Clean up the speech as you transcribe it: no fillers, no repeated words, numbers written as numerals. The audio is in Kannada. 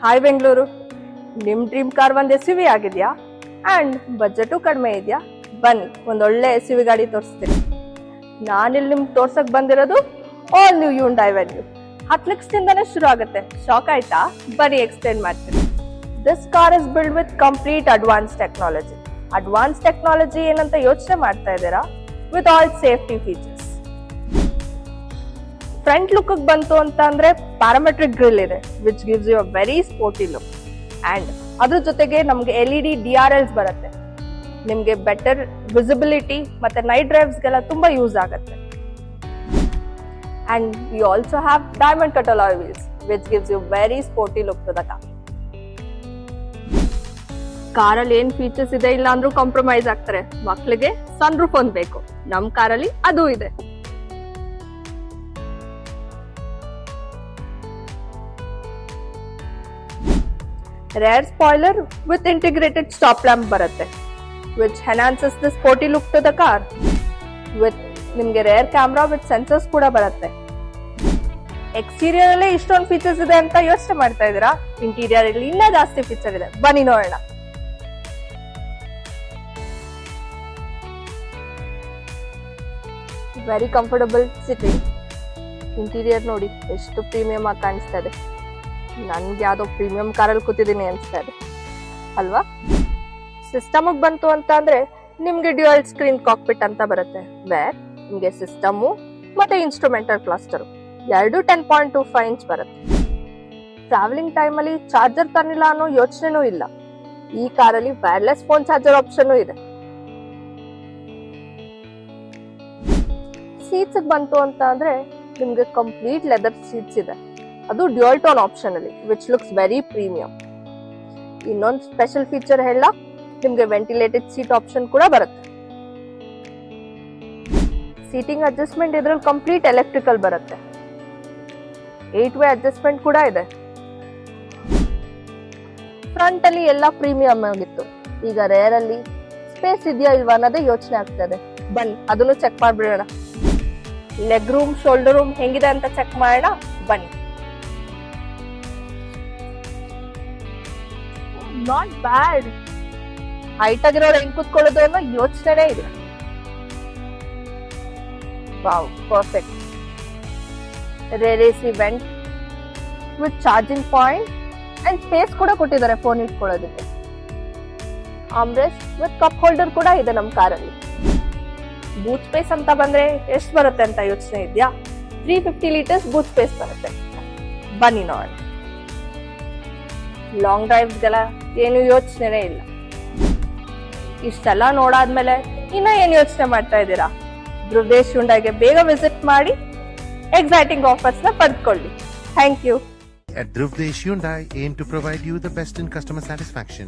ಹಾಯ್ ಬೆಂಗಳೂರು, ನಿಮ್ ಡ್ರೀಮ್ ಕಾರ್ ಒಂದ್ ಎಸ್ ವಿ ಆಗಿದ್ಯಾ ಅಂಡ್ ಬಜೆಟು ಕಡಿಮೆ ಇದೆಯಾ? ಬನ್ನಿ ಒಂದೊಳ್ಳೆ ಎಸ್ ವಿ ಗಾಡಿ ತೋರಿಸ್ತೀನಿ. ನಾನಿಲ್ಲಿ ನಿಮ್ಗೆ ತೋರ್ಸಕ್ ಬಂದಿರೋದು ಆಲ್ ನ್ಯೂ ಹ್ಯುಂಡೈ ವೆನ್ಯೂ. 10 ಲಕ್ಷದಿಂದಾನೇ ಶುರು ಆಗುತ್ತೆ. ಶಾಕ್ ಆಯ್ತಾ? ಬನ್ನಿ ಎಕ್ಸ್ಪ್ಲೇನ್ ಮಾಡ್ತೀನಿ. This car is build with complete advance technology. Advance technology ಏನಂತ ಯೋಚನೆ ಮಾಡ್ತಾ ಇದ್ದೀರಾ? With all safety features. Front look ಬಂತು ಅಂತ ಅಂದ್ರೆ ಪ್ಯಾರಾಮೆಟ್ರಿಕ್ ಗ್ರಿಲ್ ಇದೆ, which gives you a very sporty look. And ಅದ್ರ ಜೊತೆಗೆ ನಮ್ಗೆ LED DRLs ಬರುತ್ತೆ. ನಿಮ್ಗೆ ಬೆಟರ್ ವಿಸಿಬಿಲಿಟಿ ಮತ್ತೆ ನೈಟ್ ಡ್ರೈವ್ಸ್ ಗೆಲ್ಲ ತುಂಬಾ ಯೂಸ್ ಆಗುತ್ತೆ. And we also have diamond cut alloy wheels, which gives you very sporty look to the car. ಕಾರಲ್ಲಿ ಏನ್ ಫೀಚರ್ಸ್ ಇದೆ ಇಲ್ಲ ಅಂದ್ರೂ ಕಾಂಪ್ರಮೈಸ್ ಆಗ್ತಾರೆ. ಮಕ್ಳಿಗೆ ಸನ್ ರೂಫ್ ಒಂದ್ ಬೇಕು, ನಮ್ ಕಾರಲ್ಲಿ ಅದು ಇದೆ. Rear spoiler with integrated stop lamp ಬರುತ್ತೆ, which enhances the sporty look to the car. With ನಿಮ್ಗೆ ರೇರ್ ಕ್ಯಾಮ್ರಾ ವಿತ್ ಸೆನ್ಸರ್ಸ್ ಕೂಡ ಬರುತ್ತೆ. ಎಕ್ಸ್ಟೀರಿಯರ್ ಅಲ್ಲೇ ಇಷ್ಟೊಂದು ಫೀಚರ್ಸ್ ಇದೆ ಅಂತ ಯೋಚನೆ ಮಾಡ್ತಾ ಇದೀರಾ? ಇಂಟೀರಿಯರ್ ಅಲ್ಲಿ ಇನ್ನೂ ಜಾಸ್ತಿ ಫೀಚರ್ ಇದೆ, ಬನ್ನಿ ನೋಡೋಣ. Very comfortable sitting. ಇಂಟೀರಿಯರ್ ನೋಡಿ ಎಷ್ಟು ಪ್ರೀಮಿಯಂ ಆಗಿ ಕಾಣಿಸ್ತಾ ಇದೆ. ನನ್ಗೆ ಯಾವ್ದೋ ಪ್ರೀಮಿಯಂ ಕಾರಲ್ಲಿ ಕೂತಿದ್ದೀನಿ ಅನ್ಸ್ತಾ ಇದೆ ಅಲ್ವಾ? ಸಿಸ್ಟಮ್ ಬಂತು ಅಂತ ಅಂದ್ರೆ ನಿಮ್ಗೆ ಡ್ಯುಯಲ್ ಸ್ಕ್ರೀನ್ ಕಾಕ್ಪಿಟ್ ಅಂತ ಬರುತ್ತೆ, ವೇರ್ ನಿಮ್ಗೆ ಸಿಸ್ಟಮು ಮತ್ತೆ ಇನ್ಸ್ಟ್ರೂಮೆಂಟಲ್ ಕ್ಲಸ್ಟರ್ ಎರಡು 10.25 ಇಂಚ್ ಬರುತ್ತೆ. ಟ್ರಾವೆಲಿಂಗ್ ಟೈಮ್ ಅಲ್ಲಿ ಚಾರ್ಜರ್ ತರಲಿಲ್ಲ ಅನ್ನೋ ಯೋಚನೆನೂ ಇಲ್ಲ. ಈ ಕಾರಲ್ಲಿ ವೈರ್ಲೆಸ್ ಫೋನ್ ಚಾರ್ಜರ್ ಆಪ್ಷನ್ ಇದೆ. ಸೀಟ್ಸ್ ಬಂತು ಅಂತ ಅಂದ್ರೆ ನಿಮ್ಗೆ ಕಂಪ್ಲೀಟ್ ಲೆದರ್ ಸೀಟ್ಸ್ ಇದೆ, ಅದು ಡ್ಯುಯಲ್ ಟೋನ್ ಆಪ್ಷನ್ ಅಲ್ಲಿ, ವಿಚ್ ಲುಕ್ಸ್ ವೆರಿ ಪ್ರೀಮಿಯಂ. ಇನ್ನೊಂದು ಸ್ಪೆಷಲ್ ಫೀಚರ್ ಹೇಳ, ನಿಮ್ಗೆ ವೆಂಟಿಲೇಟೆಡ್ ಸೀಟ್ ಆಪ್ಷನ್ ಕೂಡ ಬರುತ್ತೆ. ಸೀಟಿಂಗ್ ಅಡ್ಜಸ್ಟ್ಮೆಂಟ್ ಇದ್ರಲ್ಲಿ ಕಂಪ್ಲೀಟ್ ಎಲೆಕ್ಟ್ರಿಕಲ್ ಬರುತ್ತೆ. 8 ವೇ ಅಡ್ಜಸ್ಟ್ಮೆಂಟ್ ಕೂಡ ಇದೆ. ಫ್ರಂಟ್ ಅಲ್ಲಿ ಎಲ್ಲ ಪ್ರೀಮಿಯಂ ಆಗಿತ್ತು, ಈಗ ರೇರ್ ಅಲ್ಲಿ ಸ್ಪೇಸ್ ಇದೆಯಾ ಇಲ್ವಾ ಅನ್ನೋದೇ ಯೋಚನೆ ಆಗ್ತದೆ. ಬನ್ನಿ ಅದನ್ನು ಚೆಕ್ ಮಾಡ್ಬಿಡೋಣ. ಲೆಗ್ ರೂಮ್, ಶೋಲ್ಡರ್ ರೂಮ್ ಹೆಂಗಿದೆ ಅಂತ ಚೆಕ್ ಮಾಡೋಣ, ಬನ್ನಿ. Not bad. ಹೈಟ್ ಆಗಿರೋರು ಹೆಂಗ್ ಕೂತ್ಕೊಳ್ಳೋದು ಅನ್ನೋ ಯೋಚನೆ ಇದೆ. Wow, perfect. Rear AC vent with charging point and space ಕೂಡ ಕೊಟ್ಟಿದ್ದಾರೆ ಫೋನ್ ಇಟ್ಕೊಳ್ಳೋದಕ್ಕೆ. ಆಮ್ರೆಸ್ಟ್ ವಿತ್ ಕಪ್ ಹೋಲ್ಡರ್ ಕೂಡ ಇದೆ ನಮ್ ಕಾರಲ್ಲಿ. ಬೂಟ್ ಸ್ಪೇಸ್ ಅಂತ ಬಂದ್ರೆ ಎಷ್ಟು ಬರುತ್ತೆ ಅಂತ ಯೋಚನೆ ಇದೆಯಾ? 350 ಲೀಟರ್ಸ್ ಬೂಟ್ ಸ್ಪೇಸ್ ಬರುತ್ತೆ. ಬನ್ನಿ ನೋಡೋಣ. ಲಾಂಗ್ ಡ್ರೈವ್ಸ್ಗೆಲ್ಲ ಏನು ಯೋಚನೆ ಇಲ್ಲ. ಇಷ್ಟೆಲ್ಲ ನೋಡಾದ್ಮೇಲೆ ಇನ್ನ ಏನ್ ಯೋಚನೆ ಮಾಡ್ತಾ ಇದ್ದೀರಾ? ಧ್ರುವದೇಶ್ ಹ್ಯುಂಡೈಗೆ ಬೇಗ ವಿಸಿಟ್ ಮಾಡಿ ಎಕ್ಸೈಟಿಂಗ್ ಆಫರ್ಸ್ ನ ಪಡೆದುಕೊಳ್ಳಿ. Thank you. At Dhruvdesh Hyundai, aim to provide you the best in customer satisfaction.